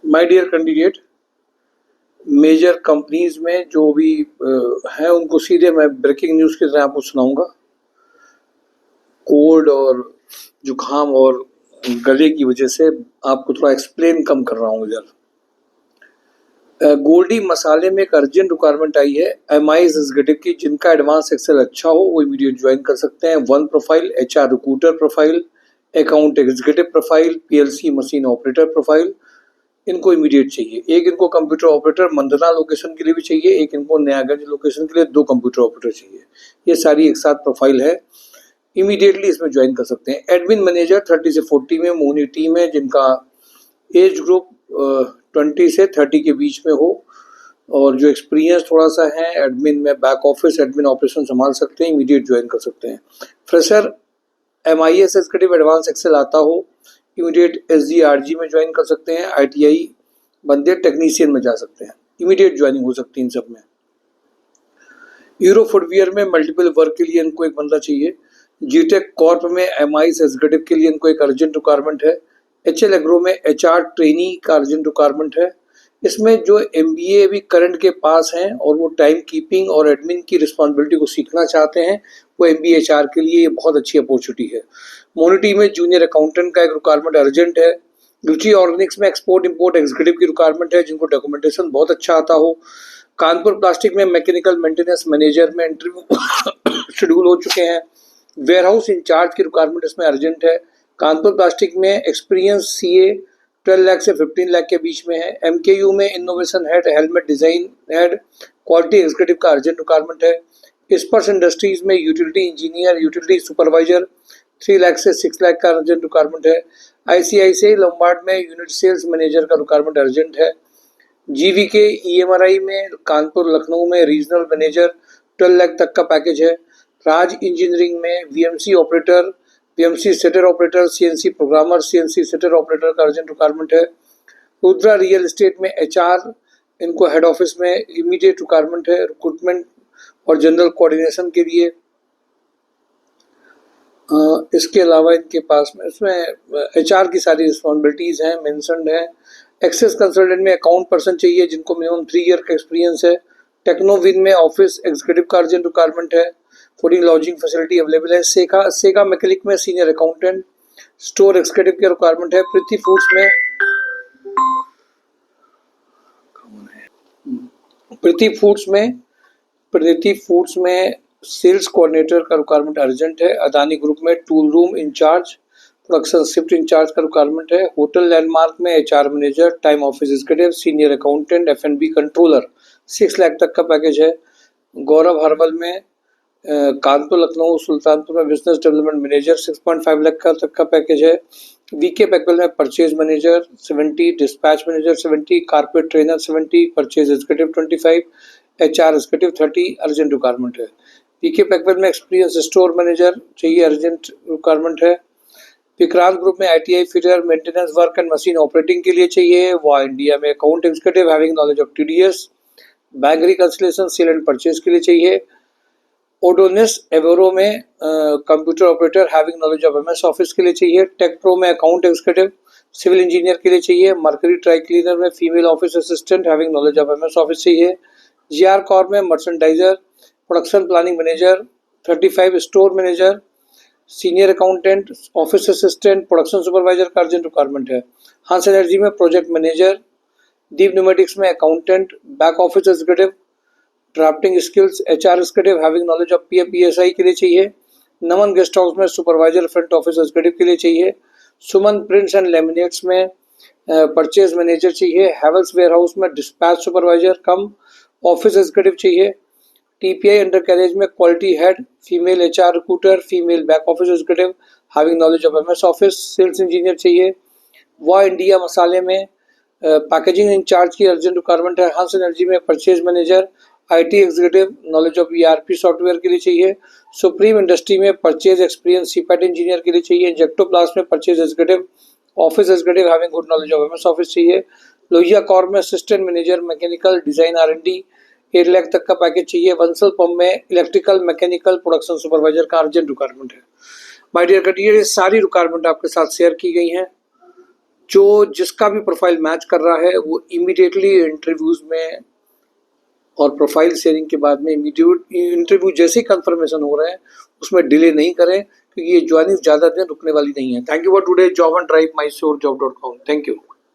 My dear candidate, major companies में जो भी हैं उनको सीधे मैं ब्रेकिंग न्यूज़ की तरह आपको सुनाऊंगा। कोल्ड और जुकाम और गले की वजह से आपको थोड़ा एक्सप्लेन कम कर रहा हूँ इधर। गोल्डी मसाले में एक अर्जेंट रिक्वायरमेंट आई है एमआई एग्जीक्यूटिव की, जिनका एडवांस एक्सेल अच्छा हो वो इमीडिएट ज्वाइन कर सकते हैं। One profile, HR recruiter profile, account executive profile, PLC machine operator profile, इनको इमीडिएट चाहिए। एक इनको कंप्यूटर ऑपरेटर मंदना लोकेशन के लिए भी चाहिए, एक इनको नयागंज लोकेशन के लिए 2 कंप्यूटर ऑपरेटर चाहिए। ये सारी एक साथ प्रोफाइल है, इमीडिएटली इसमें ज्वाइन कर सकते हैं। एडमिन मैनेजर 30 से 40 में मोनी टीम है, जिनका एज ग्रुप 20 से 30 के बीच में हो और जो एक्सपीरियंस थोड़ा सा है एडमिन में, बैक ऑफिस एडमिन ऑपरेशन संभाल सकते हैं, इमीडिएट ज्वाइन कर सकते हैं। Fresher MIS executive advance excel आता हो, इमीडिएट एसजीआरजी में ज्वाइन कर सकते हैं। आईटीआई बंदे टेक्नीशियन में जा सकते हैं, इमीडिएट ज्वाइनिंग हो सकती है इन सब में। यूरो फुटवियर में मल्टीपल वर्क के लिए इनको एक बंदा चाहिए। जीटेक कॉर्प में एमआईएस एग्जीक्यूटिव के लिए इनको एक अर्जेंट रिक्वायरमेंट है। एचएल एग्रो में एचआर ट्रेनी का अर्जेंट रिक्वायरमेंट है। इसमें जो एमबीए भी करंट के पास हैं और वो टाइम कीपिंग और एडमिन की रिस्पॉन्सिबिलिटी को सीखना चाहते हैं, वो एमबीए एचआर के लिए ये बहुत अच्छी अपॉर्चुनिटी है। मोनिटी में जूनियर अकाउंटेंट का एक रिक्वायरमेंट अर्जेंट है। रुचि ऑर्गेनिक्स में एक्सपोर्ट इंपोर्ट एग्जीक्यूटिव की रिक्वायरमेंट है, जिनको डॉक्यूमेंटेशन बहुत अच्छा आता हो। कानपुर प्लास्टिक में मैकेनिकल मेंटेनेंस मैनेजर में इंटरव्यू शेड्यूल हो चुके हैं। वेयरहाउस इंचार्ज की रिक्वायरमेंट इसमें अर्जेंट है। कानपुर प्लास्टिक में एक्सपीरियंस सीए 12 लाख से 15 लाख के बीच में है। एमकेयू में innovation head, helmet design head, quality executive का अर्जेंट रिक्वायरमेंट है। स्पर्श इंडस्ट्रीज में utility engineer, utility supervisor 3 lakh से 6 लाख का अर्जेंट रिक्वायरमेंट है। आईसीआईसीआई लोम्बार्ड में यूनिट सेल्स मैनेजर का रिक्वायरमेंट अर्जेंट है। जीवीके ईएमआरआई में कानपुर लखनऊ में रीजनल मैनेजर 12 लाख तक का पैकेज है। राज इंजीनियरिंग में VMC operator, VMC setter operator, CNC programmer, CNC setter operator का अर्जेंट रिक्वायरमेंट है। रुद्रा रियल एस्टेट में एचआर, इनको हेड ऑफिस में इमीडिएट रिक्वायरमेंट है रिक्रूटमेंट और जनरल कोऑर्डिनेशन के लिए। इसके अलावा इनके पास में इसमें एचआर की सारी रिस्पॉन्सिबिलिटीज़ हैं, मेंशन्ड है। एक्सेस कंसल्टेंट में अकाउंट पर्सन चाहिए, जिनको मिनिमम 3 ईयर का एक्सपीरियंस है। टेक्नोविन में ऑफिस एग्जीक्यूटिव का अर्जेंट रिक्वायरमेंट है। फूडिंग लॉजिंग फैसिलिटी अवेलेबल है। सेगा मैकेनिक में सीनियर अकाउंटेंट, स्टोर एग्जीक्यूटिव की रिक्वायरमेंट है। प्रीति फूड्स में सेल्स कोऑर्डिनेटर का रिक्वायरमेंट अर्जेंट है। अदानी ग्रुप में tool room in charge, production shift in charge का रिक्वायरमेंट है। होटल लैंडमार्क में HR manager, time office executive, senior accountant, एफएनबी controller 6 lakh तक का पैकेज है। गौरव हर्बल में कानपुर लखनऊ सुल्तानपुर में बिजनेस डेवलपमेंट मैनेजर 6.5 लाख का तक का पैकेज है। वीके पैकवेल में purchase manager 70, dispatch manager 70, carpet trainer 70, purchase executive 25, HR executive 30 urgent requirement है। वीके पैकवेल में एक्सपीरियंस स्टोर मैनेजर चाहिए, अर्जेंट रिक्वायरमेंट है। विक्रांत ग्रुप में ITI fitter, maintenance work and machine operating के लिए चाहिए। वह इंडिया में account executive having knowledge of TDS, bank reconciliation, sale and purchase के लिए चाहिए। ओडोनिस एवोरो में computer operator having knowledge of MS office के लिए चाहिए। टेक प्रो में अकाउंट एग्जीक्यूटिव, सिविल इंजीनियर के लिए चाहिए। मर्करी ट्राई क्लीनर में female office assistant having knowledge of MS office चाहिए। जीआर कॉर्प में merchandiser, production planning manager 35, store manager, senior accountant, office assistant, production supervisor का urgent requirement है। हांस energy में project manager, दीप pneumatics में accountant, back office executive, drafting skills, HR executive having knowledge of PSI के लिए चाहिए। Naman guest house में supervisor front office executive के लिए चाहिए। सुमन प्रिंट्स एंड लेमिनेट्स में परचेज मैनेजर चाहिए। हैवल्स वेयरहाउस में dispatch supervisor cum office executive चाहिए। टीपीआई अंडर कैरेज में quality head, female HR recruiter, female back office executive having knowledge of MS office, sales engineer चाहिए। वह इंडिया मसाले में packaging in charge की अर्जेंट रिक्वायरमेंट है। हंस एनर्जी में purchase manager, IT executive, knowledge of ERP software के लिए चाहिए। सुप्रीम इंडस्ट्री में परचेज एक्सपीरियंस सीपैट इंजीनियर के लिए चाहिए। जेक्टोप्लास्ट में purchase executive, office executive having good knowledge of MS office चाहिए। लोहिया कॉर्प में assistant manager mechanical design R and D 8 lakh तक का पैकेज चाहिए। बंसल पंप में इलेक्ट्रिकल मैकेनिकल प्रोडक्शन सुपरवाइजर का अर्जेंट रिक्वायरमेंट है। माय डियर कैंडिडेट, ये सारी रिक्वायरमेंट आपके साथ शेयर की गई हैं। जो जिसका भी प्रोफाइल मैच कर रहा है वो इमीडिएटली इंटरव्यूज में और प्रोफाइल शेयरिंग के बाद में इमीडिएट इंटरव्यू जैसे ही कंफर्मेशन हो रहा है उसमें डिले नहीं करें, क्योंकि ये ज्वाइनिंग ज़्यादा दिन रुकने वाली नहीं है। Thank you for today job and drive my sure job. Thank you.